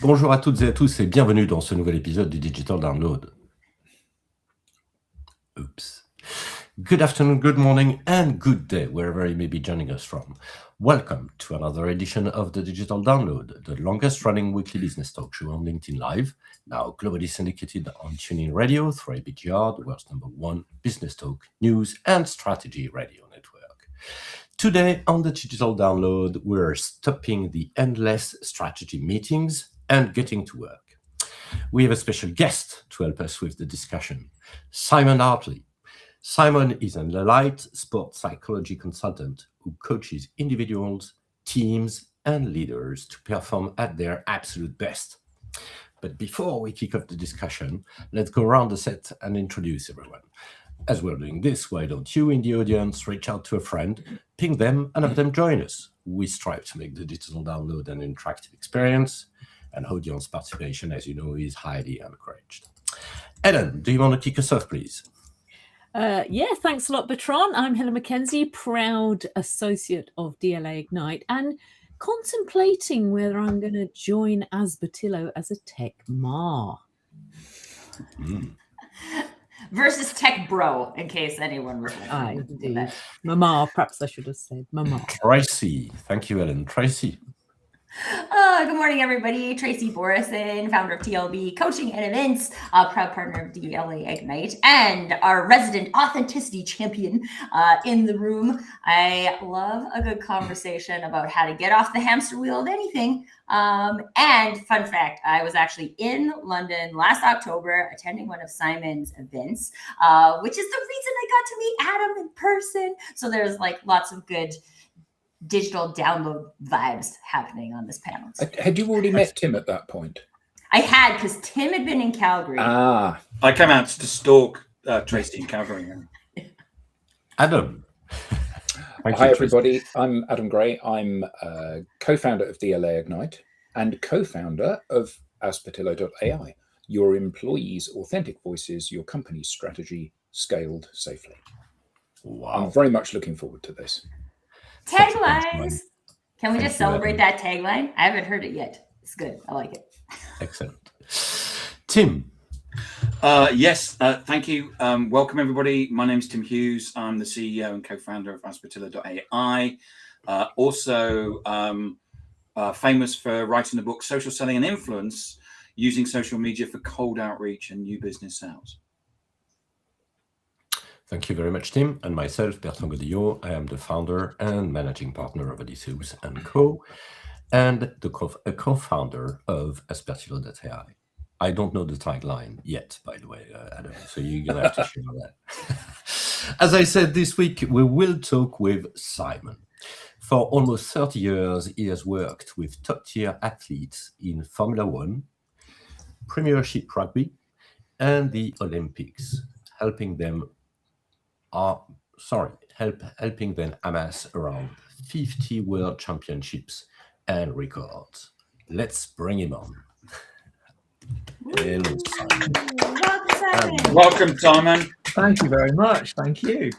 Bonjour à toutes et à tous et bienvenue dans ce nouvel épisode du Digital Download. Oops. Good afternoon, good morning, and good day, wherever you may be joining us from. Welcome to another edition of the Digital Download, the longest-running weekly business talk show on LinkedIn Live, now globally syndicated on TuneIn Radio through ABGR, the world's #1 business talk, news, and strategy radio network. Today on the Digital Download, we're stopping the endless strategy meetings and getting to work. We have a special guest to help us with the discussion, Simon Hartley. Simon is an elite sports psychology consultant who coaches individuals, teams, and leaders to perform at their absolute best. But before we kick off the discussion, let's go around the set and introduce everyone. As we're doing this, why don't you in the audience reach out to a friend, ping them, and have them join us? We strive to make the Digital Download an interactive experience, and audience participation, as you know, is highly encouraged. Ellen, do you want to kick us off, please? Yeah, thanks a lot, Bertrand. I'm Helen McKenzie, proud associate of DLA Ignite, and contemplating whether I'm going to join Asbertillo as a tech ma. Versus tech bro, in case anyone was wondering. Indeed. Mama, perhaps I should have said mama. Tracy. Thank you, Ellen. Tracy. Good morning, everybody. Tracy Borison, founder of TLB Coaching and Events, proud partner of DLA Ignite, and our resident authenticity champion in the room. I love a good conversation about how to get off the hamster wheel of anything. And fun fact, I was actually in London last October attending one of Simon's events, which is the reason I got to meet Adam in person. So there's like lots of good digital download vibes happening on this panel. Had you already met Tim at that point? I had, because Tim had been in Calgary. I came out to stalk Tracy in Calgary. Adam. Hi, everybody. I'm Adam Gray. I'm co-founder of DLA Ignite and co-founder of Asbertillo.ai, your employees' authentic voices, your company's strategy scaled safely. Wow. I'm very much looking forward to this. Taglines. Can we just celebrate that tagline? I haven't heard it yet. It's good. I like it. Excellent. Tim. Yes, thank you. Welcome, everybody. My name is Tim Hughes. I'm the CEO and co-founder of Asbertillo.ai. Also famous for writing the book Social Selling and Influence, using social media for cold outreach and new business sales. Thank you very much, Tim. And myself, Bertrand Godillot. I am the founder and managing partner of Odysseus & Co. and a co-founder of Asbertillo.ai. I don't know the tagline yet, by the way, Adam, so you're going to have to share that. As I said, this week, we will talk with Simon. For almost 30 years, he has worked with top-tier athletes in Formula One, Premiership Rugby, and the Olympics, helping them amass around 50 world championships and records. Let's bring him on. Hello, Simon. Welcome, Simon. Thank you very much. Thank you.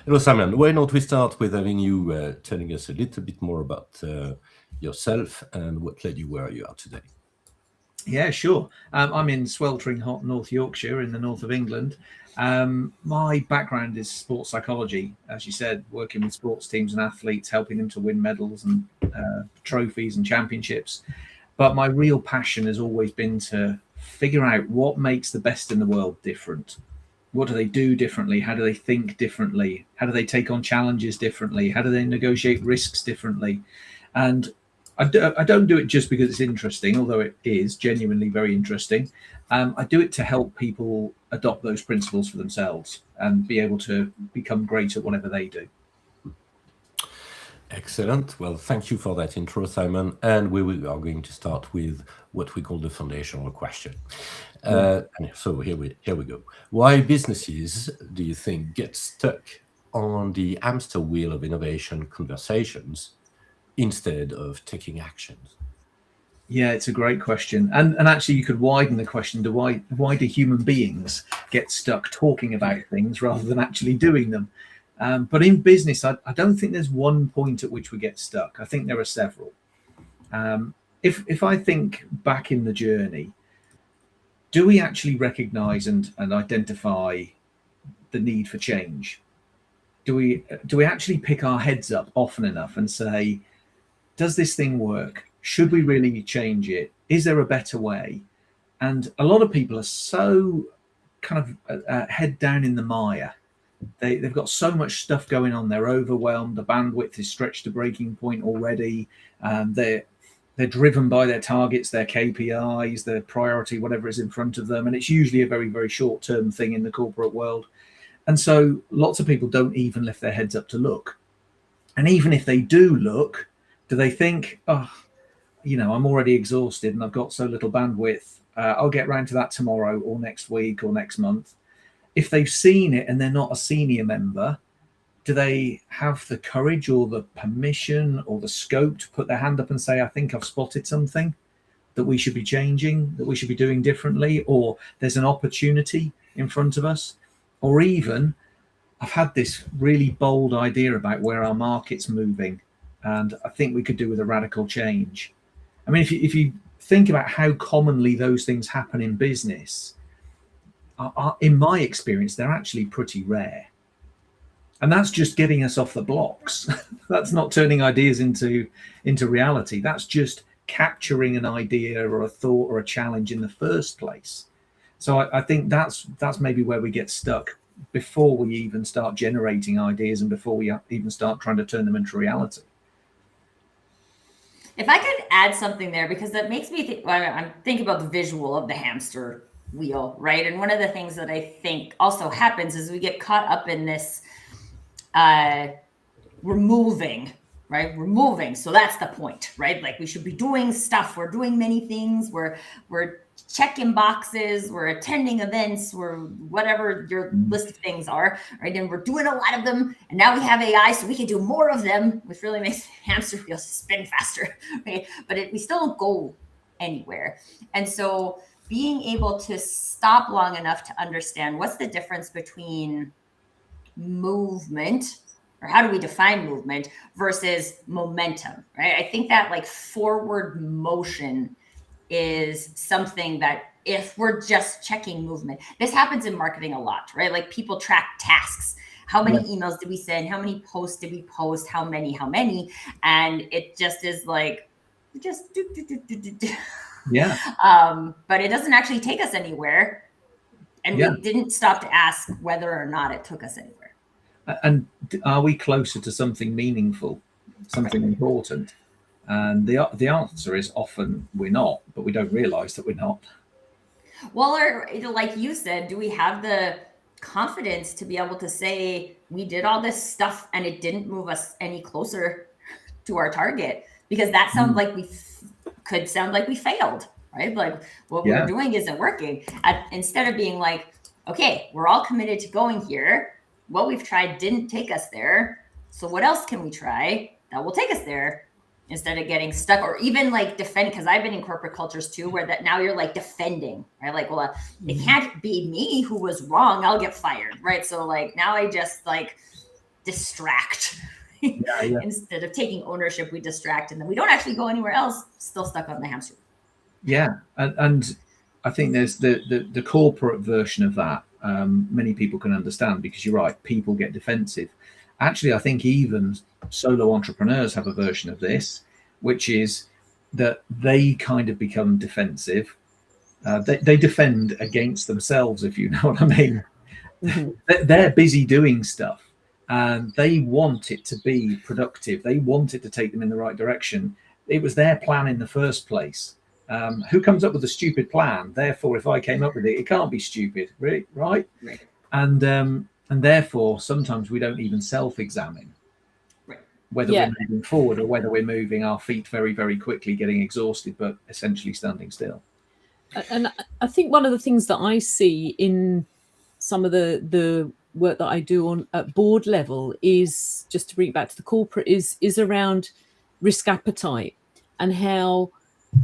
Hello, Simon. Why don't we start with having you telling us a little bit more about yourself and what led you where you are today? Yeah, sure. I'm in sweltering hot North Yorkshire in the north of England. My background is sports psychology, as you said, working with sports teams and athletes, helping them to win medals and trophies and championships. But my real passion has always been to figure out what makes the best in the world different. What do they do differently? How do they think differently? How do they take on challenges differently? How do they negotiate risks differently? And I don't do it just because it's interesting, although it is genuinely very interesting. I do it to help people adopt those principles for themselves and be able to become great at whatever they do. Excellent. Well, thank you for that intro, Simon. And we are going to start with what we call the foundational question. So here we go. Why businesses, do you think, get stuck on the hamster wheel of innovation conversations instead of taking actions? Yeah, it's a great question. And actually, you could widen the question to why do human beings get stuck talking about things rather than actually doing them? But in business, I don't think there's one point at which we get stuck. I think there are several. if I think back in the journey, do we actually recognize and identify the need for change? Do we actually pick our heads up often enough and say, does this thing work? Should we really change it? Is there a better way? And a lot of people are so kind of head down in the mire. They've got so much stuff going on. They're overwhelmed. The bandwidth is stretched to breaking point already. They're driven by their targets, their KPIs, their priority, whatever is in front of them. And it's usually a very, very short-term thing in the corporate world. And so lots of people don't even lift their heads up to look. And even if they do look, do they think, oh, you know, I'm already exhausted and I've got so little bandwidth. I'll get round to that tomorrow or next week or next month. If they've seen it and they're not a senior member, do they have the courage or the permission or the scope to put their hand up and say, I think I've spotted something that we should be changing, that we should be doing differently, or there's an opportunity in front of us? Or even, I've had this really bold idea about where our market's moving, and I think we could do with a radical change. I mean, if you think about how commonly those things happen in business, in my experience, they're actually pretty rare. And that's just getting us off the blocks. That's not turning ideas into reality. That's just capturing an idea or a thought or a challenge in the first place. So I think that's maybe where we get stuck before we even start generating ideas and before we even start trying to turn them into reality. If I could add something there, because that makes me think, I'm thinking about the visual of the hamster wheel, right? And one of the things that I think also happens is we get caught up in this, we're moving, right? We're moving. So that's the point, right? Like we should be doing stuff. We're doing many things. We're checking boxes. We're attending events. We're whatever your list of things are, right? And we're doing a lot of them. And now we have AI, so we can do more of them, which really makes the hamster wheel spin faster, right? But we still don't go anywhere. And so being able to stop long enough to understand what's the difference between movement, or how do we define movement, versus momentum, right? I think that like forward motion is something that if we're just checking movement, this happens in marketing a lot, right? Like people track tasks. How many emails did we send? How many posts did we post? How many? And it just is like, just do. Yeah. But it doesn't actually take us anywhere. And we didn't stop to ask whether or not it took us anywhere. And are we closer to something meaningful, something important? And the answer is often we're not, but we don't realize that we're not. Well, or like you said, do we have the confidence to be able to say we did all this stuff and it didn't move us any closer to our target? Because that sounds like could sound like we failed, right? Like what we're doing isn't working. Instead of being like, okay, we're all committed to going here. What we've tried didn't take us there. So what else can we try that will take us there? Instead of getting stuck or even like defend, because I've been in corporate cultures too, where that now you're like defending, right? Like, well, it can't be me who was wrong. I'll get fired, right? So like now I just like distract. Instead of taking ownership, we distract, and then we don't actually go anywhere else. Still stuck on the hamster. Yeah, and I think there's the corporate version of that. Many people can understand, because you're right, people get defensive. Actually, I think even solo entrepreneurs have a version of this, which is that they kind of become defensive. They defend against themselves, if you know what I mean. They're busy doing stuff and they want it to be productive. They want it to take them in the right direction. It was their plan in the first place. Who comes up with a stupid plan? Therefore, if I came up with it, it can't be stupid, right? And therefore, sometimes we don't even self-examine whether we're moving forward or whether we're moving our feet very, very quickly, getting exhausted, but essentially standing still. And I think one of the things that I see in some of the work that I do on at board level is, just to bring it back to the corporate, is around risk appetite and how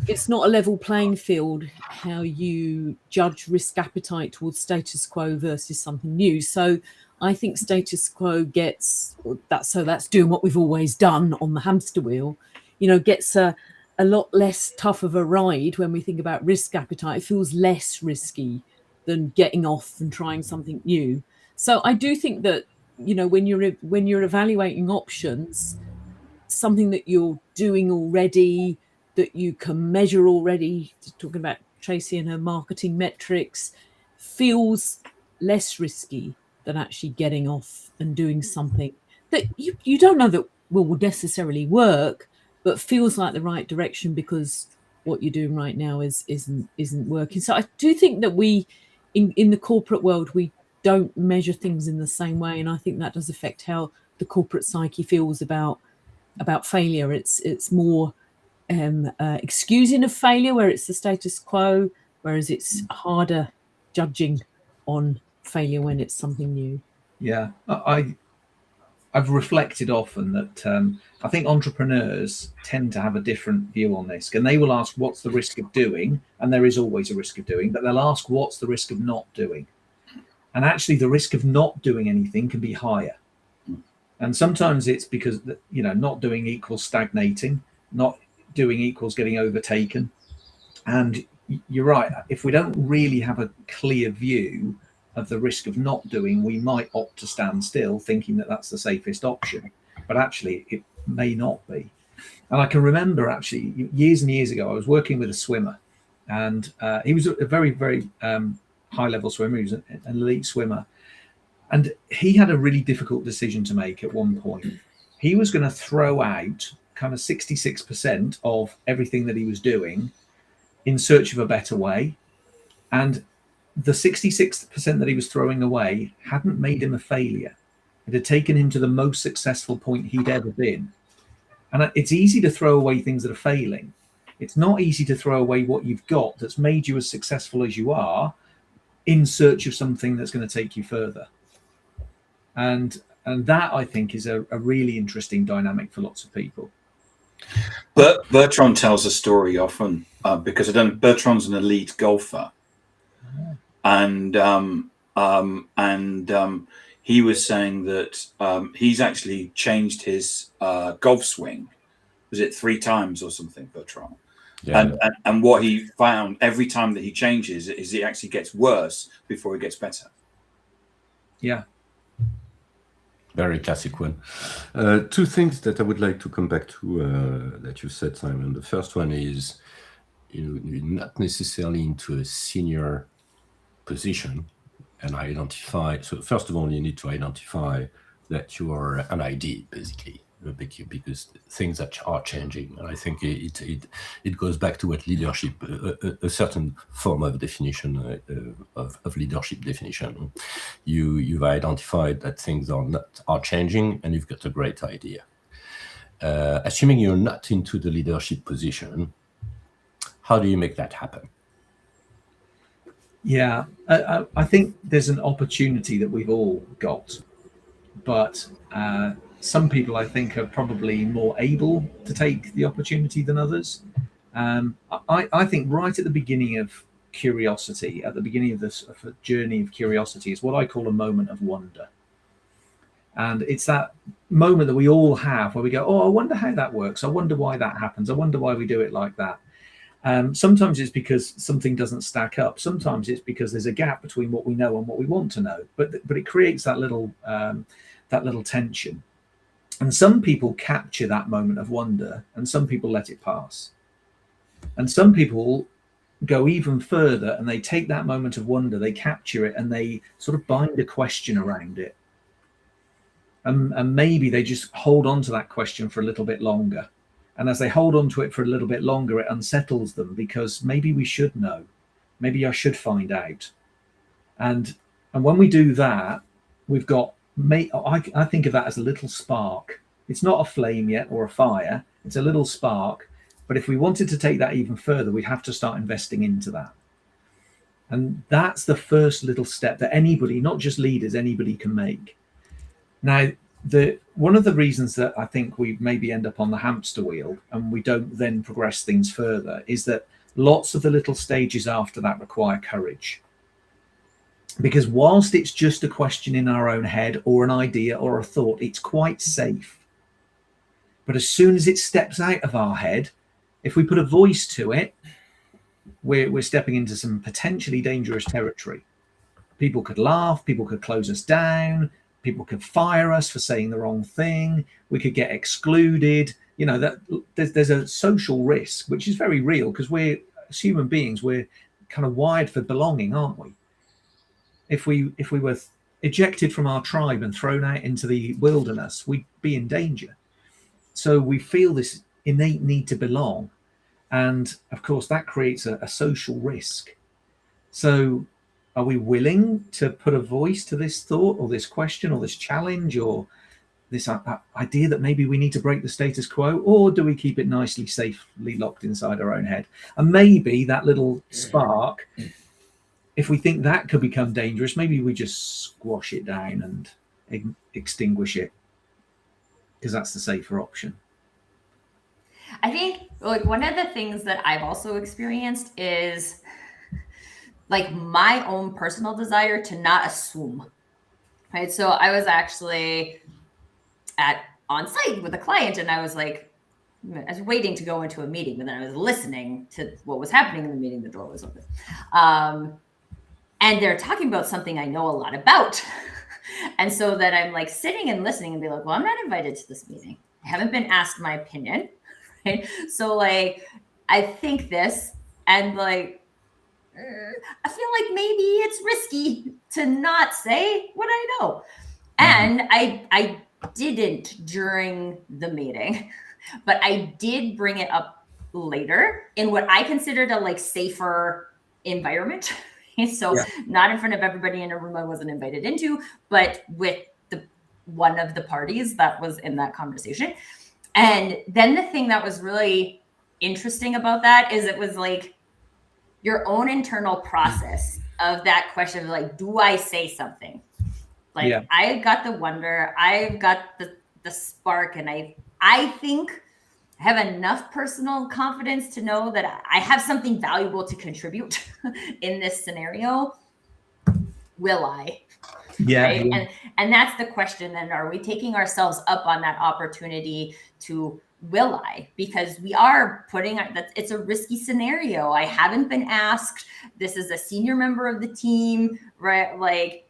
it's not a level playing field, how you judge risk appetite towards status quo versus something new. So I think status quo gets that's doing what we've always done on the hamster wheel, gets a a lot less tough of a ride when we think about risk appetite. It feels less risky than getting off and trying something new. So I do think that, you know, when you're evaluating options, something that you're doing already, that you can measure already, talking about Tracy and her marketing metrics, feels less risky than actually getting off and doing something that you don't know that will necessarily work, but feels like the right direction because what you're doing right now isn't working. So I do think that we in the corporate world, we don't measure things in the same way, and I think that does affect how the corporate psyche feels about failure. It's more excusing of failure where it's the status quo, whereas it's harder judging on failure when it's something new. Yeah, I've reflected often that I think entrepreneurs tend to have a different view on this, and they will ask, what's the risk of doing? And there is always a risk of doing, but they'll ask, what's the risk of not doing? And actually the risk of not doing anything can be higher. And sometimes it's because, you know, not doing equals stagnating, not doing equals getting overtaken. And you're right, if we don't really have a clear view of the risk of not doing, we might opt to stand still thinking that that's the safest option, but actually it may not be. And I can remember actually years and years ago, I was working with a swimmer, and he was a very, very high level swimmer. He was an elite swimmer. And he had a really difficult decision to make at one point. He was going to throw out kind of 66% of everything that he was doing in search of a better way. And the 66% that he was throwing away hadn't made him a failure. It had taken him to the most successful point he'd ever been. And it's easy to throw away things that are failing. It's not easy to throw away what you've got that's made you as successful as you are in search of something that's going to take you further. And that, I think, is a really interesting dynamic for lots of people. But Bertrand tells a story often because Bertrand's an elite golfer, and he was saying that he's actually changed his golf swing. Was it 3 times or something, Bertrand? Yeah. And what he found every time that he changes is it actually gets worse before it gets better. Yeah. Very classic one. 2 things that I would like to come back to that you said, Simon. The first one is, you're not necessarily into a senior position and identify. So first of all, you need to identify that you are an ID, basically, because things are changing. And I think it goes back to what leadership, a certain form of definition of leadership definition. You've identified that things are changing, and you've got a great idea. Assuming you're not into the leadership position, how do you make that happen? Yeah, I think there's an opportunity that we've all got, but some people, I think, are probably more able to take the opportunity than others. I think right at the beginning of curiosity, at the beginning of this journey of curiosity, is what I call a moment of wonder. And it's that moment that we all have where we go, oh, I wonder how that works. I wonder why that happens. I wonder why we do it like that. Sometimes it's because something doesn't stack up. Sometimes it's because there's a gap between what we know and what we want to know. But it creates that little tension. And some people capture that moment of wonder, and some people let it pass. And some people go even further, and they take that moment of wonder, they capture it, and they sort of bind a question around it. And maybe they just hold on to that question for a little bit longer. And as they hold on to it for a little bit longer, it unsettles them, because maybe we should know. Maybe I should find out. And when we do that, we've got, I think of that as a little spark. It's not a flame yet or a fire. It's a little spark. But if we wanted to take that even further, we'd have to start investing into that. And that's the first little step that anybody, not just leaders, anybody can make. Now, one of the reasons that I think we maybe end up on the hamster wheel and we don't then progress things further is that lots of the little stages after that require courage. Because whilst it's just a question in our own head or an idea or a thought, it's quite safe. But as soon as it steps out of our head If we put a voice to it, we're stepping into some potentially dangerous territory. People could laugh, people could close us down, people could fire us for saying the wrong thing, we could get excluded. You know, that there's a social risk, which is very real, because we're, as human beings, we're kind of wired for belonging, aren't we? If we were ejected from our tribe and thrown out into the wilderness, we'd be in danger. So we feel this innate need to belong. And of course, that creates a social risk. So are we willing to put a voice to this thought or this question or this challenge or this idea that maybe we need to break the status quo? Or do we keep it nicely, safely locked inside our own head? And maybe that little spark, if we think that could become dangerous, maybe we just squash it down and extinguish it, because that's the safer option. I think like one of the things that I've also experienced is like my own personal desire to not assume, right? So I was actually on site with a client, and I was waiting to go into a meeting, but then I was listening to what was happening in the meeting. The door was open. And they're talking about something I know a lot about. And so that I'm like sitting and listening and be like, well, I'm not invited to this meeting. I haven't been asked my opinion. Right? So like, I think this, and like, I feel like maybe it's risky to not say what I know. And I didn't during the meeting, but I did bring it up later in what I considered a like safer environment. So not in front of everybody in a room I wasn't invited into, but with one of the parties that was in that conversation. And then the thing that was really interesting about that is it was like your own internal process of that question of like, do I say something? Like I got the wonder, I've got the spark, and I think I have enough personal confidence to know that I have something valuable to contribute in this scenario. Will I? Yeah. Right? And that's the question then. Are we taking ourselves up on that opportunity to will I? Because we are putting that it's a risky scenario. I haven't been asked. This is a senior member of the team, right? Like,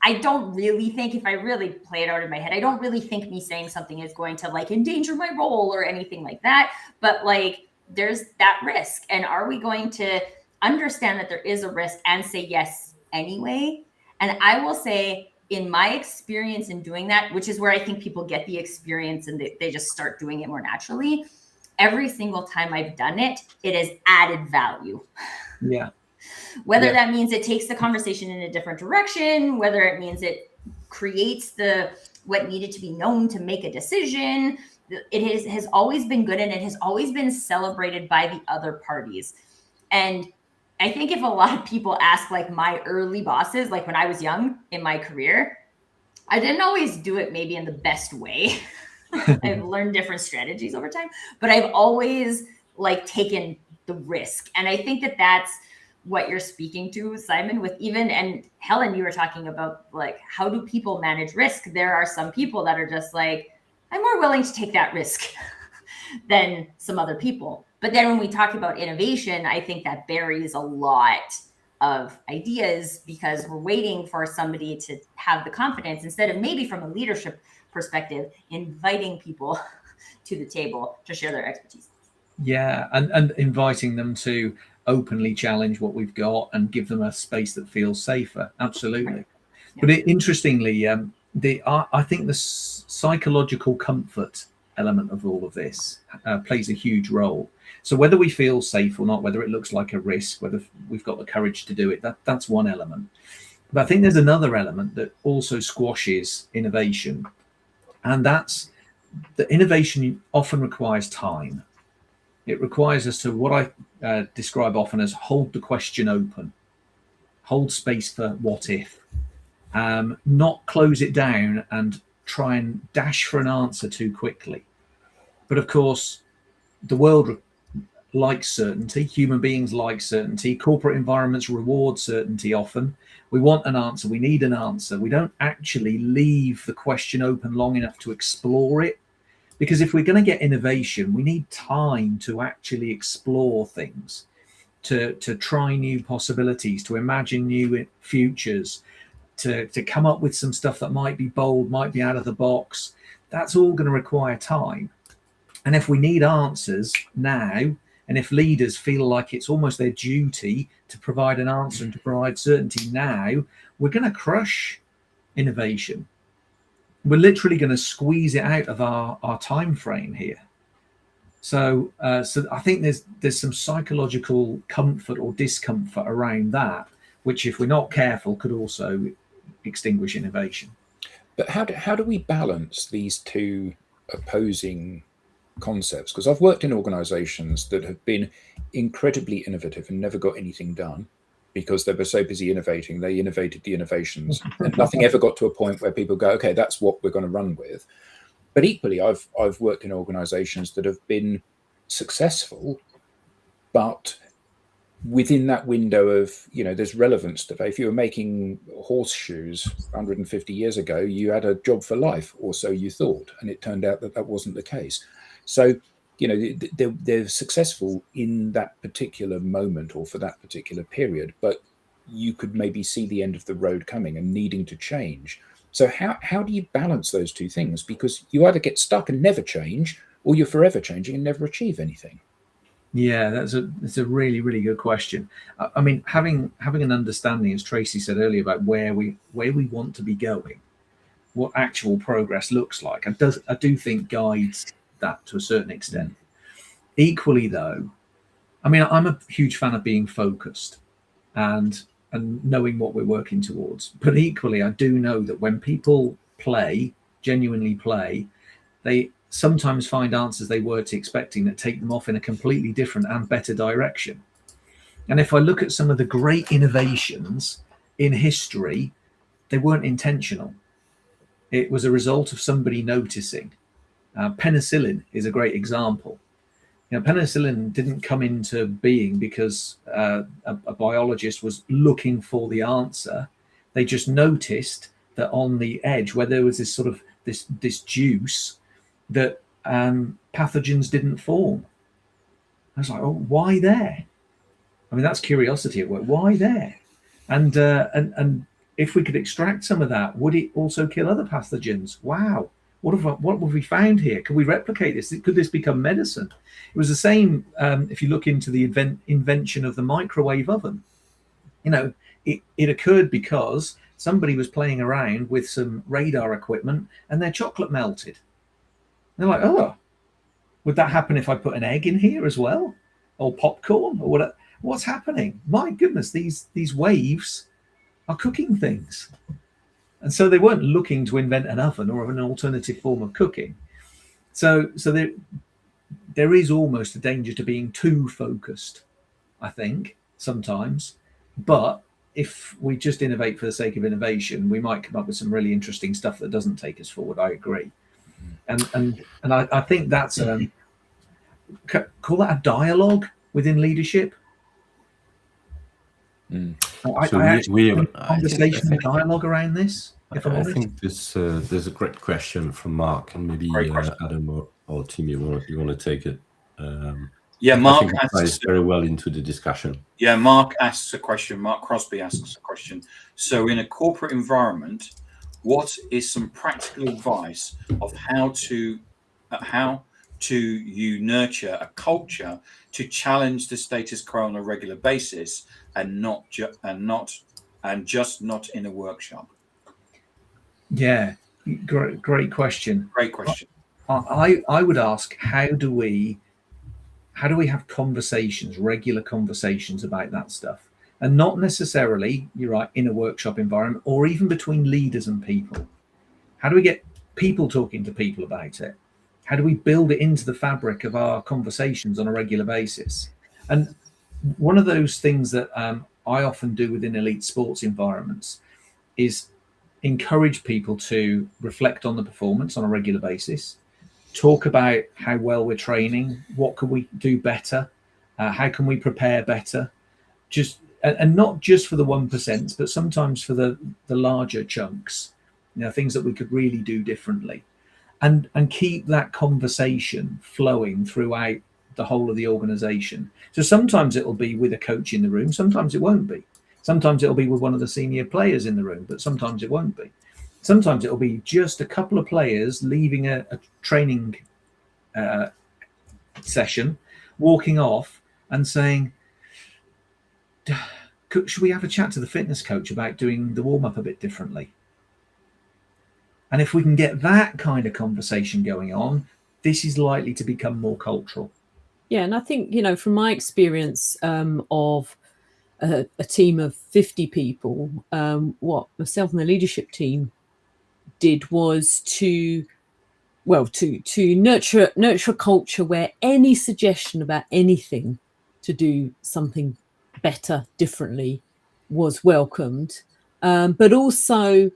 I don't really think, if I really play it out in my head, I don't really think me saying something is going to like endanger my role or anything like that. But like, there's that risk. And are we going to understand that there is a risk and say yes anyway? And I will say, in my experience in doing that, which is where I think people get the experience and they just start doing it more naturally, every single time I've done it, it has added value. Yeah. Whether that means it takes the conversation in a different direction, whether it means it creates what needed to be known to make a decision, it has always been good, and it has always been celebrated by the other parties. And I think if a lot of people ask like my early bosses, like when I was young in my career, I didn't always do it maybe in the best way. I've learned different strategies over time, but I've always like taken the risk. And I think that that's what you're speaking to, Simon, with even, and Helen, you were talking about like, how do people manage risk? There are some people that are just like, I'm more willing to take that risk than some other people. But then when we talk about innovation, I think that buries a lot of ideas because we're waiting for somebody to have the confidence instead of maybe from a leadership perspective, inviting people to the table to share their expertise. Yeah, and inviting them to openly challenge what we've got and give them a space that feels safer. Absolutely. Right. Yeah. But interestingly, I think the psychological comfort element of all of this plays a huge role. So whether we feel safe or not, whether it looks like a risk, whether we've got the courage to do it, that's one element. But I think there's another element that also squashes innovation. And that's that innovation often requires time. It requires us to, what I describe often as, hold the question open, hold space for what if, not close it down and try and dash for an answer too quickly. But of course, the world likes certainty. Human beings like certainty. Corporate environments reward certainty often. We want an answer. We need an answer. We don't actually leave the question open long enough to explore it, Because if we're going to get innovation, we need time to actually explore things, to try new possibilities, to imagine new futures, to come up with some stuff that might be bold, might be out of the box. That's all going to require time. And if we need answers now, and if leaders feel like it's almost their duty to provide an answer and to provide certainty now, we're going to crush innovation. We're literally going to squeeze it out of our time frame here. So I think there's some psychological comfort or discomfort around that, which, if we're not careful, could also extinguish innovation. But how do we balance these two opposing concepts? Because I've worked in organizations that have been incredibly innovative and never got anything done because they were so busy innovating. They innovated the innovations and nothing ever got to a point where people go, okay, that's what we're going to run with. But equally, I've worked in organizations that have been successful, but within that window of, there's relevance today. If you were making horseshoes 150 years ago, you had a job for life, or so you thought, and it turned out that wasn't the case. So, they're successful in that particular moment or for that particular period, but you could maybe see the end of the road coming and needing to change. So how do you balance those two things? Because you either get stuck and never change, or you're forever changing and never achieve anything. Yeah, that's a really, really good question. I mean, having an understanding, as Tracy said earlier, about where we want to be going, what actual progress looks like, I do think guides that to a certain extent. Equally, though, I mean, I'm a huge fan of being focused and knowing what we're working towards. But equally, I do know that when people genuinely play, they sometimes find answers they weren't expecting that take them off in a completely different and better direction. And if I look at some of the great innovations in history, they weren't intentional. It was a result of somebody noticing. Penicillin is a great example. Penicillin didn't come into being because a biologist was looking for the answer. They just noticed that on the edge, where there was this sort of this juice, that pathogens didn't form. I was like, oh, why there? I mean, that's curiosity at work. Why there? And if we could extract some of that, would it also kill other pathogens? Wow. What have we found here? Can we replicate this? Could this become medicine? It was the same if you look into the invention of the microwave oven. It occurred because somebody was playing around with some radar equipment and their chocolate melted. They're like, oh, would that happen if I put an egg in here as well? Or popcorn? Or what? What's happening? My goodness, these waves are cooking things. And so they weren't looking to invent an oven or an alternative form of cooking. So there is almost a danger to being too focused, I think, sometimes. But if we just innovate for the sake of innovation, we might come up with some really interesting stuff that doesn't take us forward. I agree. And I think that's call that a dialogue within leadership. We have a conversation, dialogue around this. If I'm honest, I think there's a great question from Mark, and maybe Adam or Tim, you want to take it. Mark ties very well into the discussion. Yeah, Mark asks a question. Mark Crosby asks a question. So, in a corporate environment, what is some practical advice of how to you nurture a culture to challenge the status quo on a regular basis, and just not in a workshop? Yeah, great question. Great question. I would ask, how do we have conversations, regular conversations about that stuff? And not necessarily, you're right, in a workshop environment or even between leaders and people. How do we get people talking to people about it? How do we build it into the fabric of our conversations on a regular basis? And one of those things that I often do within elite sports environments is encourage people to reflect on the performance on a regular basis, talk about how well we're training, what can we do better, how can we prepare better, and not just for the 1%, but sometimes for the larger chunks, things that we could really do differently. and keep that conversation flowing throughout the whole of the organization. So sometimes it'll be with a coach in the room, sometimes it won't be. Sometimes it'll be with one of the senior players in the room, but sometimes it won't be. Sometimes it'll be just a couple of players leaving a training session, walking off and saying, should we have a chat to the fitness coach about doing the warm-up a bit differently? And if we can get that kind of conversation going on, this is likely to become more cultural. Yeah, and I think, from my experience of a team of 50 people, what myself and the leadership team did was to nurture a culture where any suggestion about anything to do something better, differently, was welcomed, but also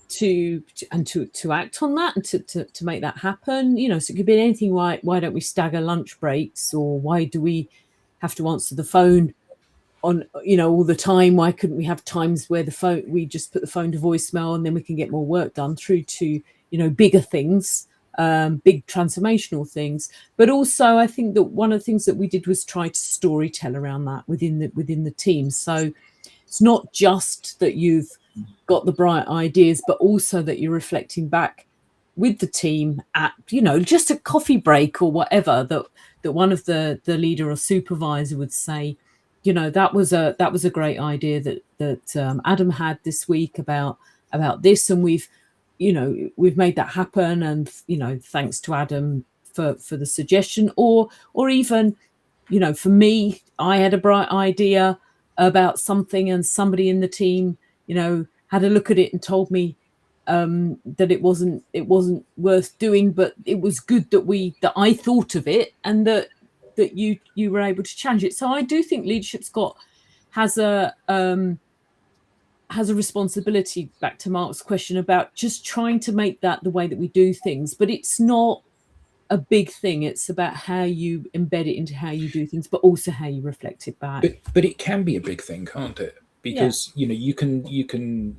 to act on that and to make that happen. So it could be anything like, why don't we stagger lunch breaks, or why do we have to answer the phone on all the time? Why couldn't we have times where we just put the phone to voicemail and then we can get more work done, through to bigger things, big transformational things. But also I think that one of the things that we did was try to storytell around that within the team. So it's not just that you've got the bright ideas, but also that you're reflecting back with the team at just a coffee break or whatever, that one of the leader or supervisor would say, that was a great idea that Adam had this week about this, and we've made that happen, and thanks to Adam for the suggestion. Or even for me, I had a bright idea about something, and somebody in the team had a look at it and told me that it wasn't worth doing, but it was good that I thought of it, and that you were able to change it. So I do think leadership's has a responsibility, back to Mark's question, about just trying to make that the way that we do things. But it's not a big thing. It's about how you embed it into how you do things, but also how you reflect it back. But it can be a big thing, can't it? Because you can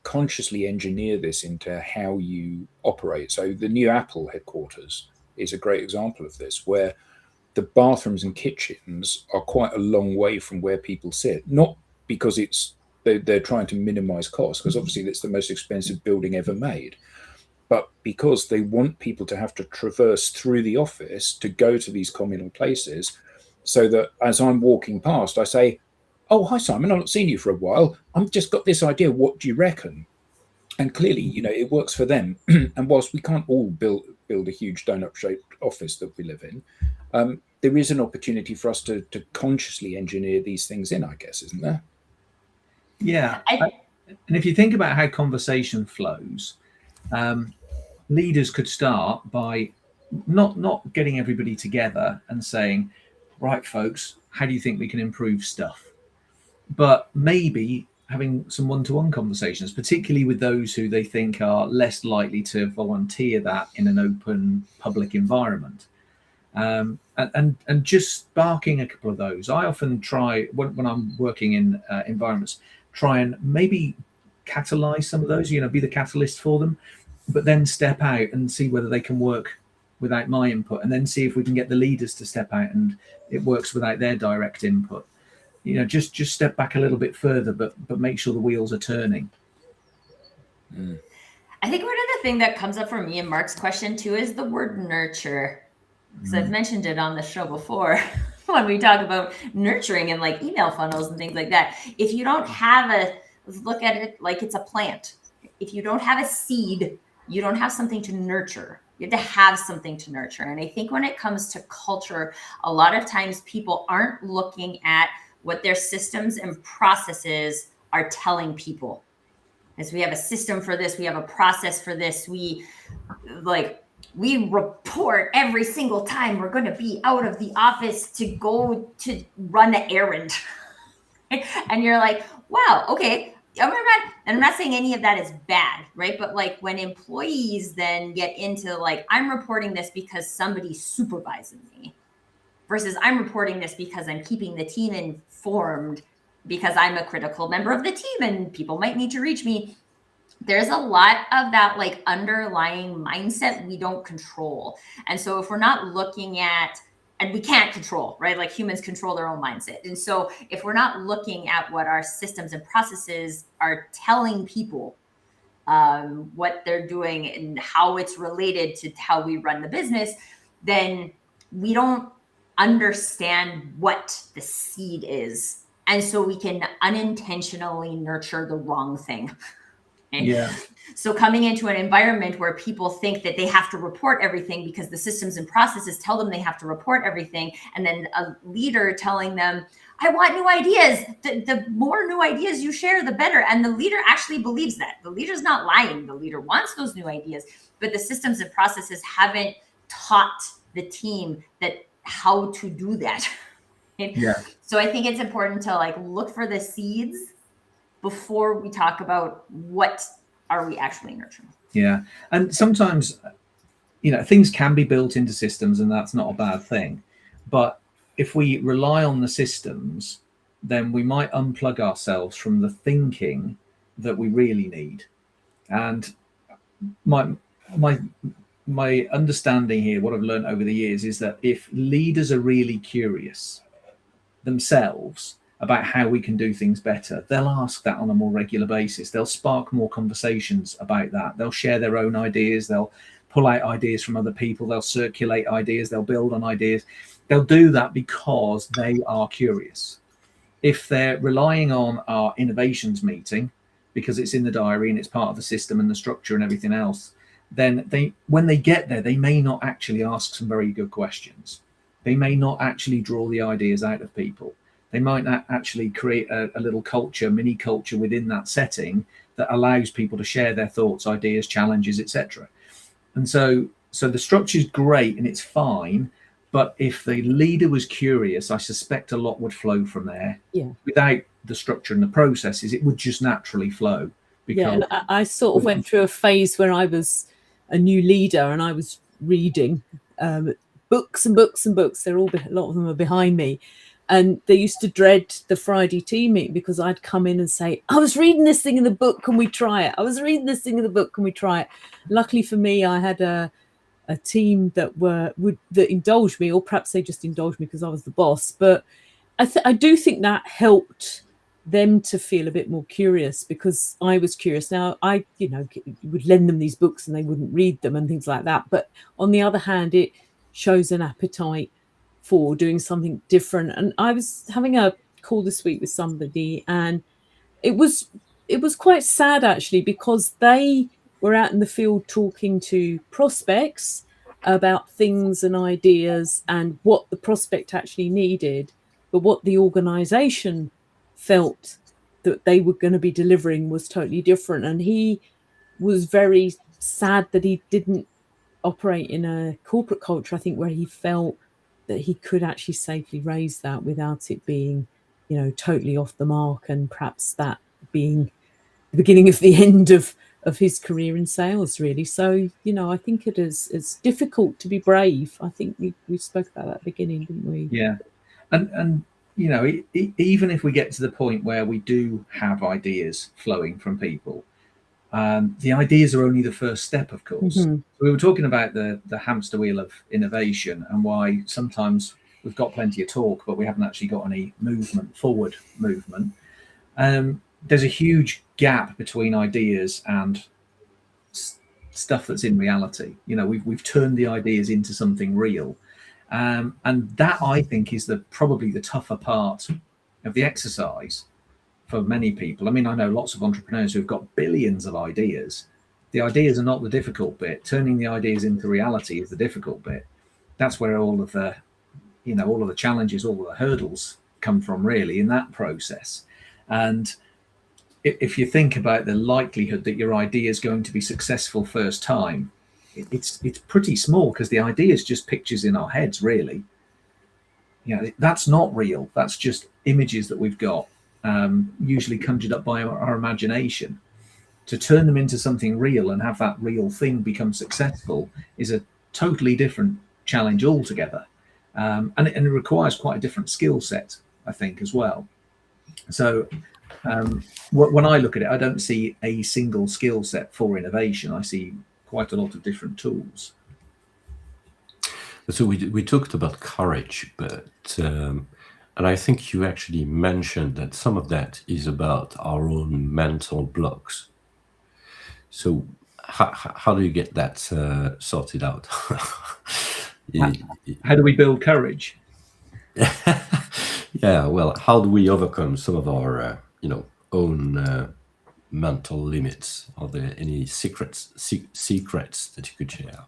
consciously engineer this into how you operate. So the new Apple headquarters is a great example of this, where the bathrooms and kitchens are quite a long way from where people sit. Not because they're trying to minimize costs, because obviously it's the most expensive building ever made, but because they want people to have to traverse through the office to go to these communal places, so that as I'm walking past, I say, "Oh, hi, Simon, I've not seen you for a while. I've just got this idea. What do you reckon?" And clearly, it works for them. And whilst we can't all build a huge donut-shaped office that we live in, there is an opportunity for us to consciously engineer these things in, I guess, isn't there? Yeah. And if you think about how conversation flows, leaders could start by not getting everybody together and saying, "Right, folks, how do you think we can improve stuff?" But maybe having some one-to-one conversations, particularly with those who they think are less likely to volunteer that in an open public environment. And just sparking a couple of those. I often try, when I'm working in environments, try and maybe catalyze some of those, be the catalyst for them, but then step out and see whether they can work without my input, and then see if we can get the leaders to step out and it works without their direct input. Just step back a little bit further, but make sure the wheels are turning. I think one of the things that comes up for me in Mark's question too is the word nurture. So I've mentioned it on the show before when we talk about nurturing and like email funnels and things like that. If you don't have look at it like it's a plant. If you don't have a seed, you don't have something to nurture. You have to have something to nurture. And I think when it comes to culture, a lot of times people aren't looking at what their systems and processes are telling people. As we have a system for this, we have a process for this. We report every single time we're going to be out of the office to go to run an errand. And you're like, wow, okay. I'm not saying any of that is bad, right? But like when employees then get into like, I'm reporting this because somebody's supervising me, versus I'm reporting this because I'm keeping the team informed because I'm a critical member of the team and people might need to reach me. there's a lot of that like underlying mindset we don't control. And so if we're not looking at, and we can't control, right? Like humans control their own mindset. And so if we're not looking at what our systems and processes are telling people, what they're doing and how it's related to how we run the business, then we don't understand what the seed is. And so we can unintentionally nurture the wrong thing. Yeah. So coming into an environment where people think that they have to report everything because the systems and processes tell them they have to report everything, and then a leader telling them, I want new ideas. The more new ideas you share, the better. And the leader actually believes that. The leader's not lying. The leader wants those new ideas, but the systems and processes haven't taught the team that how to do that. Yeah. So I think it's important to like look for the seeds before we talk about what are we actually nurturing. Yeah. And sometimes, things can be built into systems, and that's not a bad thing. But if we rely on the systems, then we might unplug ourselves from the thinking that we really need. And my understanding here, what I've learned over the years, is that if leaders are really curious themselves about how we can do things better, they'll ask that on a more regular basis. They'll spark more conversations about that. They'll share their own ideas. They'll pull out ideas from other people. They'll circulate ideas. They'll build on ideas. They'll do that because they are curious. If they're relying on our innovations meeting because it's in the diary and it's part of the system and the structure and everything else, then when they get there, they may not actually ask some very good questions. They may not actually draw the ideas out of people. They might not actually create a little culture, mini culture within that setting that allows people to share their thoughts, ideas, challenges, etc. And so the structure is great and it's fine, but if the leader was curious, I suspect a lot would flow from there. Yeah. Without the structure and the processes, it would just naturally flow. Yeah, and I sort of went through a phase where I was a new leader and I was reading books and books and books. A lot of them are behind me. And they used to dread the Friday team meeting because I'd come in and say, I was reading this thing in the book, can we try it? I was reading this thing in the book, can we try it? Luckily for me, I had a team that indulged me, or perhaps they just indulged me because I was the boss. But I do think that helped them to feel a bit more curious because I was curious. Now, I would lend them these books and they wouldn't read them and things like that. But on the other hand, it shows an appetite for doing something different. And I was having a call this week with somebody, and it was quite sad actually, because they were out in the field talking to prospects about things and ideas and what the prospect actually needed, but what the organization felt that they were going to be delivering was totally different. And he was very sad that he didn't operate in a corporate culture, I think, where he felt that he could actually safely raise that without it being, totally off the mark, and perhaps that being the beginning of the end of his career in sales, really. So, I think it's difficult to be brave. I think we spoke about that at the beginning, didn't we? Yeah. And even if we get to the point where we do have ideas flowing from people, the ideas are only the first step, of course. Mm-hmm. We were talking about the hamster wheel of innovation and why sometimes we've got plenty of talk, but we haven't actually got any forward movement. There's a huge gap between ideas and stuff that's in reality. We've turned the ideas into something real. And that, I think, is probably the tougher part of the exercise for many people. I mean, I know lots of entrepreneurs who've got billions of ideas. The ideas are not the difficult bit. Turning the ideas into reality is the difficult bit. That's where all of the challenges, all of the hurdles come from, really, in that process. And if you think about the likelihood that your idea is going to be successful first time, it's pretty small, because the idea is just pictures in our heads, really. That's not real. That's just images that we've got, usually conjured up by our imagination. To turn them into something real and have that real thing become successful is a totally different challenge altogether. And it requires quite a different skill set, I think, as well. So When I look at it, I don't see a single skill set for innovation. I see quite a lot of different tools. So we talked about courage, but and I think you actually mentioned that some of that is about our own mental blocks. So how do you get that sorted out? How do we build courage? Yeah, well, how do we overcome some of our own mental limits? Are there any secrets that you could share?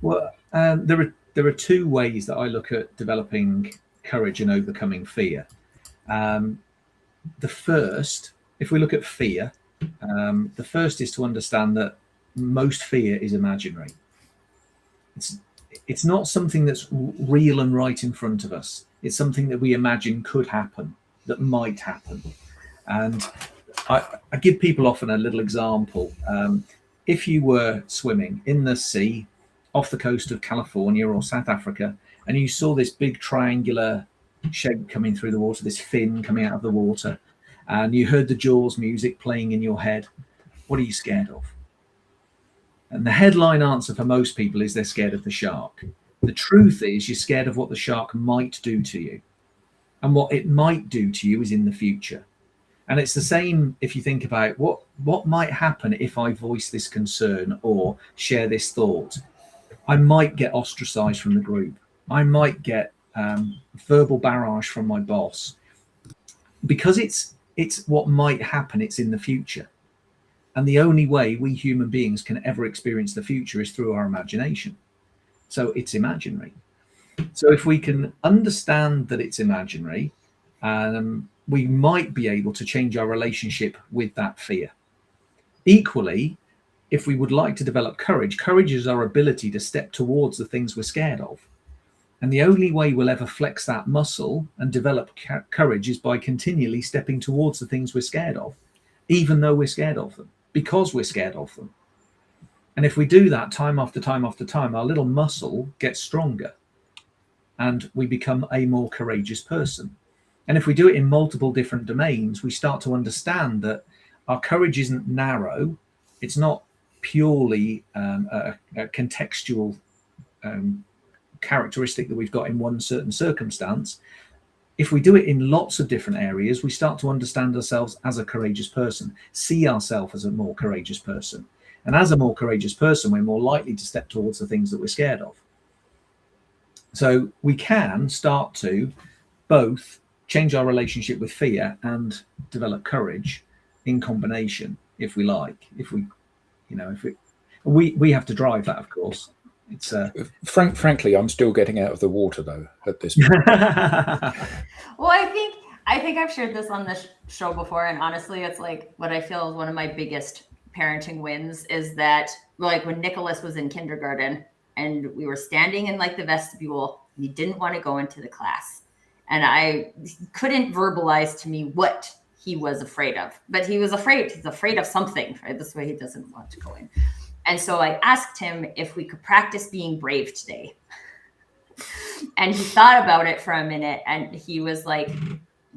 Well, there are two ways that I look at developing courage and overcoming fear. The first, if we look at fear, the first is to understand that most fear is imaginary. It's not something that's real and right in front of us. It's something that we imagine could happen, that might happen. And I give people often a little example. If you were swimming in the sea off the coast of California or South Africa, and you saw this big triangular shape coming through the water, this fin coming out of the water, and you heard the Jaws music playing in your head, what are you scared of? And the headline answer for most people is they're scared of the shark. The truth is you're scared of what the shark might do to you. And what it might do to you is in the future. And it's the same if you think about what might happen if I voice this concern or share this thought. I might get ostracized from the group. I might get verbal barrage from my boss. Because it's what might happen, it's in the future. And the only way we human beings can ever experience the future is through our imagination. So it's imaginary. So if we can understand that it's imaginary, we might be able to change our relationship with that fear. Equally, if we would like to develop courage, courage is our ability to step towards the things we're scared of. And the only way we'll ever flex that muscle and develop courage is by continually stepping towards the things we're scared of, even though we're scared of them, because we're scared of them. And if we do that time after time after time, our little muscle gets stronger and we become a more courageous person. And if we do it in multiple different domains, we start to understand that our courage isn't narrow. It's not purely a contextual characteristic that we've got in one certain circumstance. If we do it in lots of different areas, we start to understand ourselves as a courageous person, see ourselves as a more courageous person. And as a more courageous person, we're more likely to step towards the things that we're scared of. So we can start to both change our relationship with fear and develop courage in combination, if we like. We have to drive that, of course. It's frankly, I'm still getting out of the water though at this point. Well, I think I've shared this on this show before, and honestly, it's like what I feel is one of my biggest parenting wins is that, like, when Nicholas was in kindergarten and we were standing in like the vestibule, he didn't want to go into the class, and I couldn't verbalize to me what he was afraid of, but he was afraid. He's afraid of something, right? This way he doesn't want to go in. And so I asked him if we could practice being brave today. And he thought about it for a minute and he was like,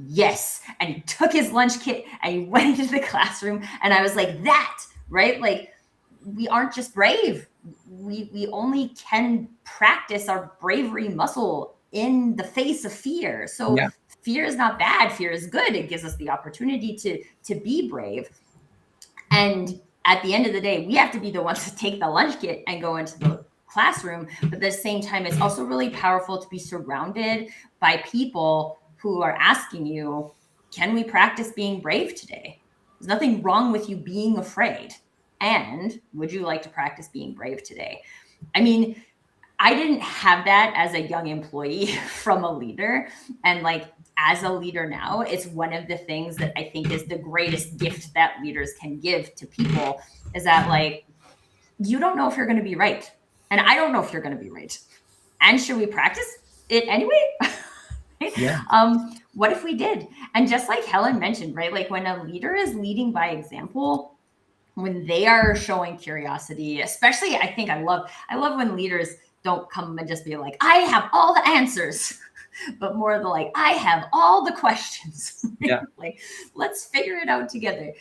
yes. And he took his lunch kit and he went into the classroom. And I was like, that, right? Like, we aren't just brave. We only can practice our bravery muscle in the face of fear. So yeah. Fear is not bad. Fear is good. It gives us the opportunity to be brave. And at the end of the day, we have to be the ones to take the lunch kit and go into the classroom. But at the same time, it's also really powerful to be surrounded by people who are asking you, can we practice being brave today? There's nothing wrong with you being afraid. And would you like to practice being brave today? I mean, I didn't have that as a young employee from a leader. And like, as a leader now, it's one of the things that I think is the greatest gift that leaders can give to people is that, like, you don't know if you're going to be right. And I don't know if you're going to be right. And should we practice it anyway? Yeah. What if we did? And just like Helen mentioned, right? Like, when a leader is leading by example, when they are showing curiosity, especially, I think I love when leaders don't come and just be like, I have all the answers. but more the like, I have all the questions. Yeah. Like, let's figure it out together.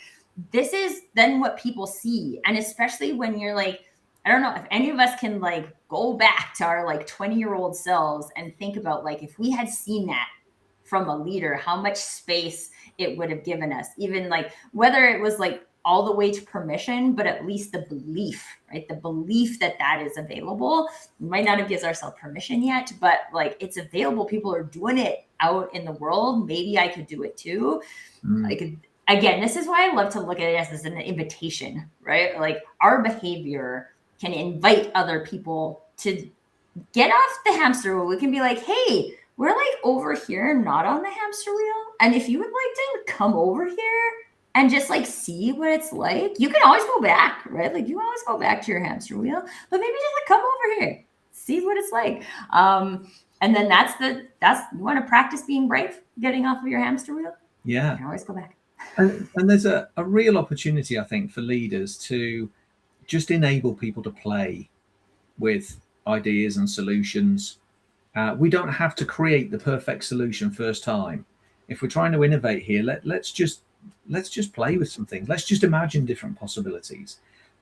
This is then what people see. And especially when you're like, I don't know if any of us can like go back to our like 20-year-old selves and think about like, if we had seen that from a leader, how much space it would have given us, even like whether it was like all the way to permission, but at least the belief, right? The belief that that is available. We might not have given ourselves permission yet, but like it's available. People are doing it out in the world. Maybe I could do it too. Like, again, this is why I love to look at it as an invitation, right? Like our behavior can invite other people to get off the hamster wheel. We can be like, hey, we're like over here, not on the hamster wheel. And if you would like to come over here and just like see what it's like, you can always go back, right? Like you can always go back to your hamster wheel, but maybe just like come over here, see what it's like. And then that's you want to practice being brave, getting off of your hamster wheel. Yeah. You can always go back. And there's a real opportunity, I think, for leaders to just enable people to play with ideas and solutions. We don't have to create the perfect solution first time. If we're trying to innovate here, let's just play with some things. Let's just imagine different possibilities.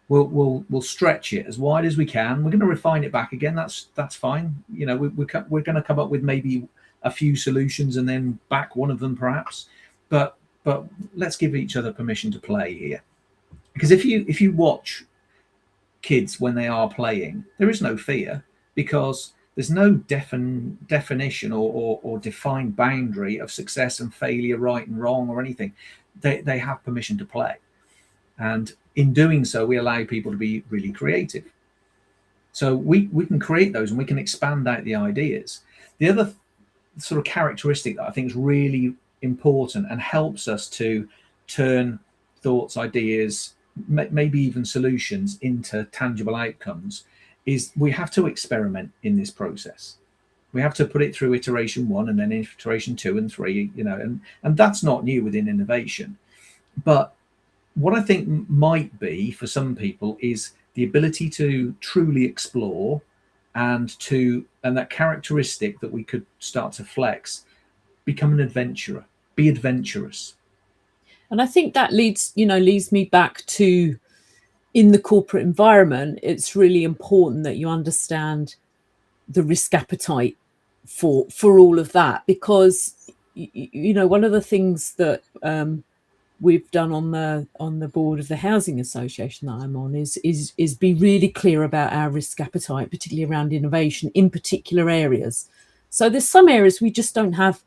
We'll stretch it as wide as we can. We're going to refine it back again. That's fine. You know, we're going to come up with maybe a few solutions and then back one of them perhaps. But let's give each other permission to play here. Because if you watch kids when they are playing, there is no fear because there's no definition or defined boundary of success and failure, right and wrong or anything. They have permission to play. And in doing so, we allow people to be really creative. So we can create those and we can expand out the ideas. The other sort of characteristic that I think is really important and helps us to turn thoughts, ideas, maybe even solutions into tangible outcomes is we have to experiment in this process. We have to put it through iteration 1 and then iteration 2 and 3, you know, and that's not new within innovation. But what I think might be for some people is the ability to truly explore and that characteristic that we could start to flex, become an adventurer, be adventurous. And I think that leads me back to, in the corporate environment, it's really important that you understand the risk appetite for all of that, because you know, one of the things that we've done on the board of the housing association that I'm on is be really clear about our risk appetite, particularly around innovation in particular areas. So there's some areas we just don't have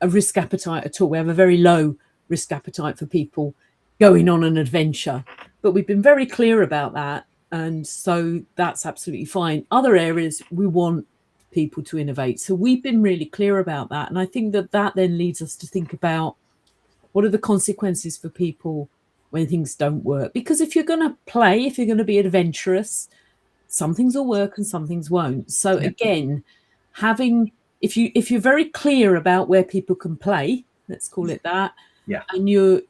a risk appetite at all. We have a very low risk appetite for people going on an adventure, but we've been very clear about that, and so that's absolutely fine. Other areas we want people to innovate, so we've been really clear about that, and I think that then leads us to think about what are the consequences for people when things don't work. Because if you're going to play, if you're going to be adventurous, some things will work and some things won't. So again, if you're very clear about where people can play, let's call it that, and you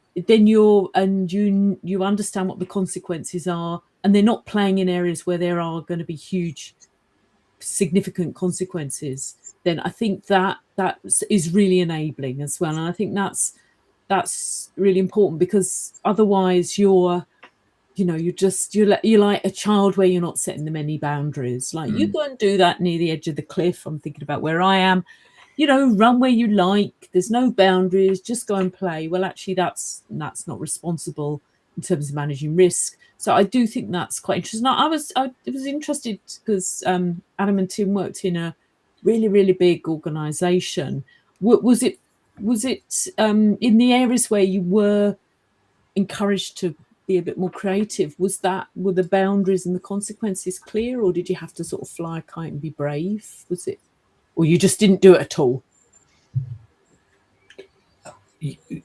understand what the consequences are, and they're not playing in areas where there are going to be huge, significant consequences, then I think that is really enabling as well. And I think that's really important, because otherwise you're like a child where you're not setting them any boundaries. Like you go and do that near the edge of the cliff. I'm thinking about where I am. You know, run where you like. There's no boundaries. Just go and play. Well, actually, that's not responsible in terms of managing risk. So I do think that's quite interesting. Now, I was interested because Adam and Tim worked in a really, really big organisation. Was it in the areas where you were encouraged to be a bit more creative? Were the boundaries and the consequences clear, or did you have to sort of fly a kite and be brave? Was it, or you just didn't do it at all?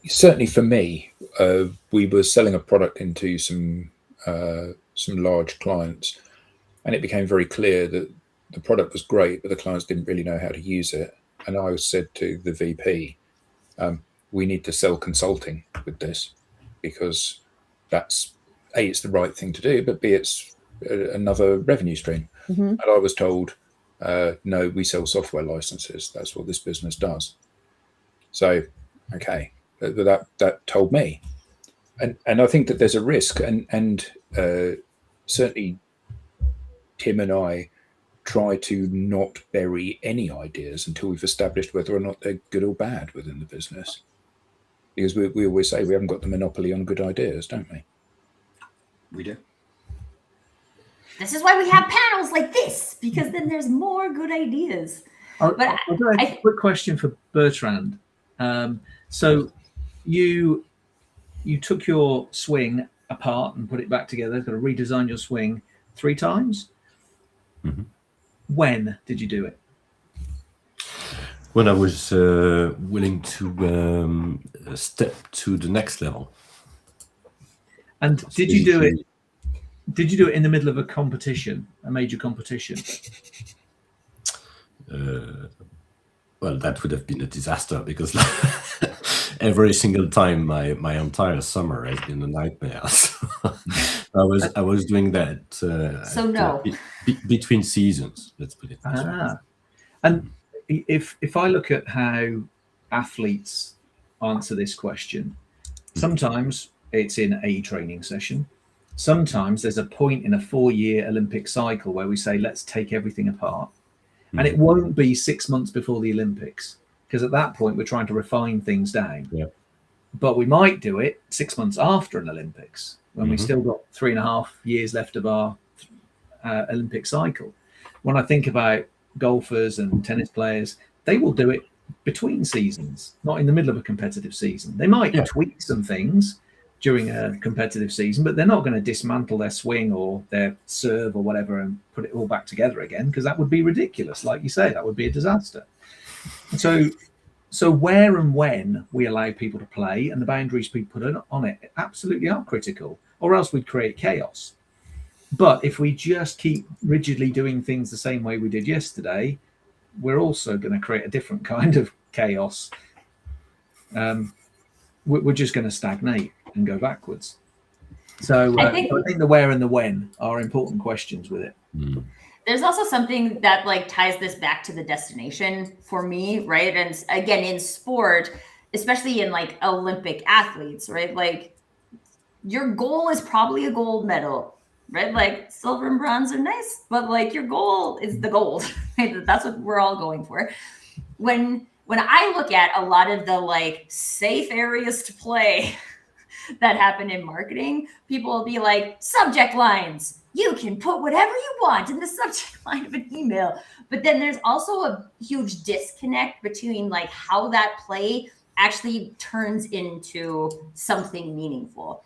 Certainly for me, we were selling a product into some large clients, and it became very clear that the product was great, but the clients didn't really know how to use it. And I said to the VP, we need to sell consulting with this, because that's it's the right thing to do, but B, it's another revenue stream. And I was told, No, we sell software licenses. That's what this business does. So, okay, that told me. And I think that there's a risk, and certainly Tim and I try to not bury any ideas until we've established whether or not they're good or bad within the business. Because we always say we haven't got the monopoly on good ideas, don't we? We do. This is why we have panels like this, because then there's more good ideas. I've got a quick question for Bertrand. So you took your swing apart and put it back together, got to redesign your swing 3 times. Mm-hmm. When did you do it? When I was willing to step to the next level. And did you do it? Did you do it in the middle of a competition, a major competition? Well, that would have been a disaster, because every single time my entire summer has been a nightmare. So I was doing that. Between seasons, let's put it this way. And if I look at how athletes answer this question, sometimes it's in a training session. Sometimes there's a point in a 4-year Olympic cycle where we say, let's take everything apart. And it won't be 6 months before the Olympics, because at that point we're trying to refine things down. Yeah. But we might do it 6 months after an Olympics, when we've still got 3.5 years left of our Olympic cycle. When I think about golfers and tennis players, they will do it between seasons, not in the middle of a competitive season. They might tweak some things during a competitive season, but they're not going to dismantle their swing or their serve or whatever and put it all back together again, because that would be ridiculous. Like you say, that would be a disaster. So where and when we allow people to play and the boundaries we put on it absolutely are critical, or else we'd create chaos. But if we just keep rigidly doing things the same way we did yesterday, we're also going to create a different kind of chaos. We're just going to stagnate and go backwards. So I think the where and the when are important questions with it. There's also something that like ties this back to the destination for me, right? And again, in sport, especially in like Olympic athletes, right? Like your goal is probably a gold medal, right? Like silver and bronze are nice, but like your goal is the gold. Right? That's what we're all going for. When I look at a lot of the like safe areas to play that happen in marketing, people will be like, subject lines. You can put whatever you want in the subject line of an email. But then there's also a huge disconnect between like how that play actually turns into something meaningful.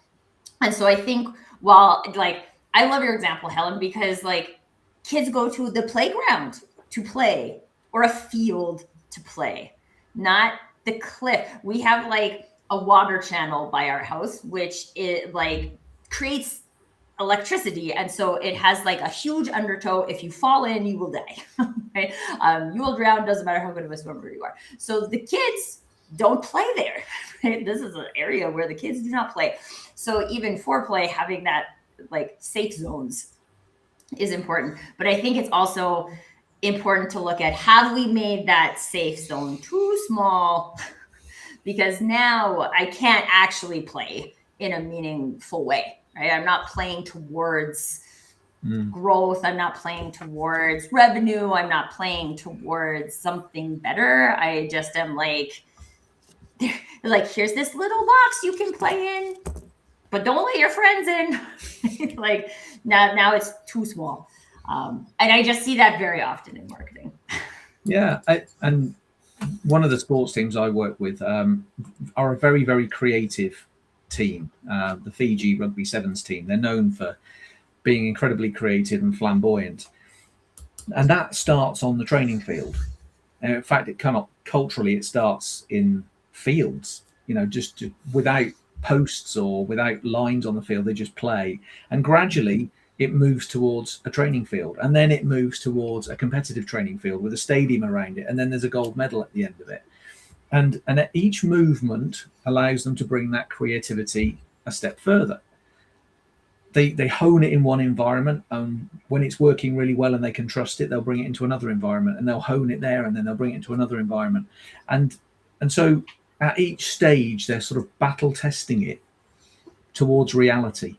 And so I think while like, I love your example, Helen, because like kids go to the playground to play or a field to play, not the cliff. We have like a water channel by our house, which it like creates electricity, and so it has like a huge undertow. If you fall in, you will die. Right? You will drown. Doesn't matter how good of a swimmer you are. So the kids don't play there. Right? This is an area where the kids do not play. So even foreplay, having that like safe zones is important. But I think it's also important to look at, have we made that safe zone too small? Because now I can't actually play in a meaningful way. Right? I'm not playing towards growth. I'm not playing towards revenue. I'm not playing towards something better. I just am like, here's this little box you can play in, but don't let your friends in. Like now it's too small. And I just see that very often in marketing. Yeah. And one of the sports teams I work with are a very, very creative team, the Fiji Rugby Sevens team. They're known for being incredibly creative and flamboyant, and that starts on the training field. And in fact, it cannot culturally. It starts in fields. Just without posts or without lines on the field, they just play, and gradually it moves towards a training field, and then it moves towards a competitive training field with a stadium around it, and then there's a gold medal at the end of it. And each movement allows them to bring that creativity a step further. they hone it in one environment, and when it's working really well and they can trust it, they'll bring it into another environment, and they'll hone it there, and then they'll bring it into another environment, and so at each stage they're sort of battle testing it towards reality.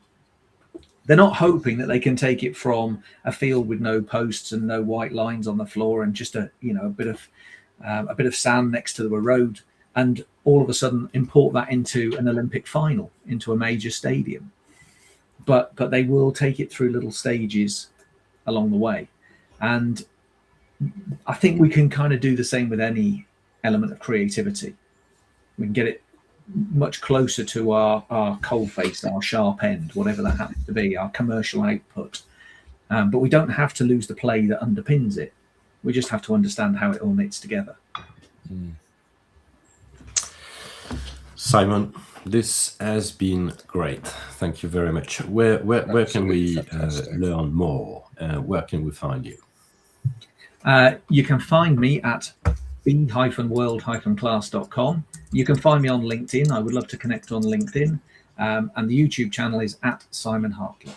They're not hoping that they can take it from a field with no posts and no white lines on the floor and just a bit of sand next to the road, and all of a sudden import that into an Olympic final, into a major stadium. But they will take it through little stages along the way. And I think we can kind of do the same with any element of creativity. We can get it much closer to our cold face, our sharp end, whatever that happens to be, our commercial output. But we don't have to lose the play that underpins it. We just have to understand how it all knits together. Simon, this has been great. Thank you very much. Where can we learn more? Where can we find you? You can find me at b-world-class.com. You can find me on LinkedIn. I would love to connect on LinkedIn. And the YouTube channel is at Simon Hartley.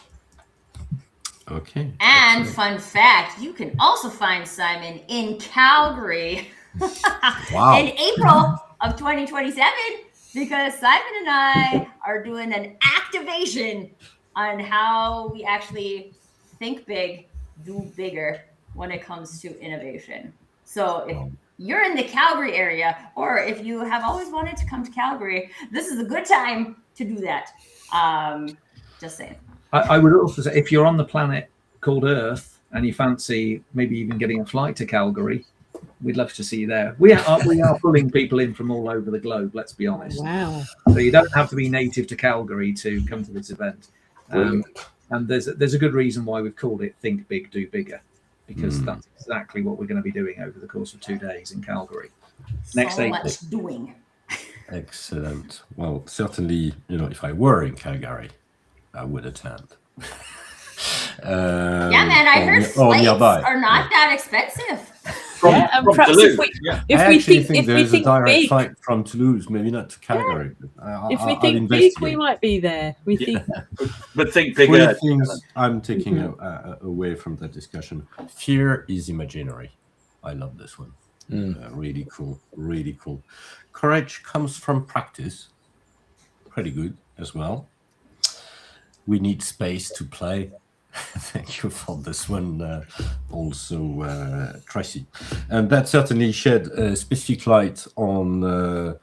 Okay. And fun fact, you can also find Simon in Calgary Wow. in April of 2027, because Simon and I are doing an activation on how we actually think big, do bigger when it comes to innovation. So if you're in the Calgary area, or if you have always wanted to come to Calgary, this is a good time to do that. Just saying. I would also say, if you're on the planet called Earth and you fancy maybe even getting a flight to Calgary, we'd love to see you there. We are pulling people in from all over the globe, let's be honest. Wow. So you don't have to be native to Calgary to come to this event. And there's a good reason why we've called it Think Big, Do Bigger, because that's exactly what we're going to be doing over the course of 2 days in Calgary. Next so April. much doing. Excellent. Well, certainly, if I were in Calgary, I would attend. Yeah, man, I heard flights are not that expensive. And perhaps Toulouse. if we think there's a direct big, flight from Toulouse, maybe not to Calgary. But if we I'll think big, we might be there. We think But think 3 bigger. things I'm taking away from that discussion. Fear is imaginary. I love this one. Really cool. Really cool. Courage comes from practice. Pretty good as well. We need space to play. Thank you for this one, also, Tracy. And that certainly shed a specific light on the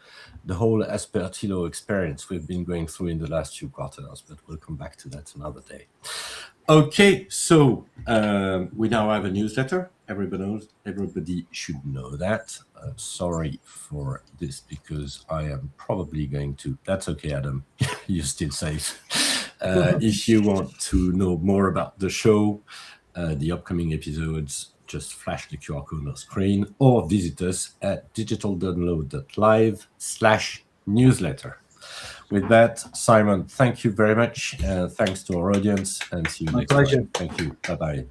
whole Aspertillo experience we've been going through in the last few quarters, but we'll come back to that another day. Okay, so we now have a newsletter. Everybody should know that. Sorry for this, because I am probably going to... That's okay, Adam. You're still safe. If you want to know more about the show, the upcoming episodes, just flash the QR code on the screen or visit us at digitaldownload.live/newsletter. With that, Simon, thank you very much. Thanks to our audience, and see you next time. My pleasure. Thank you. Bye-bye.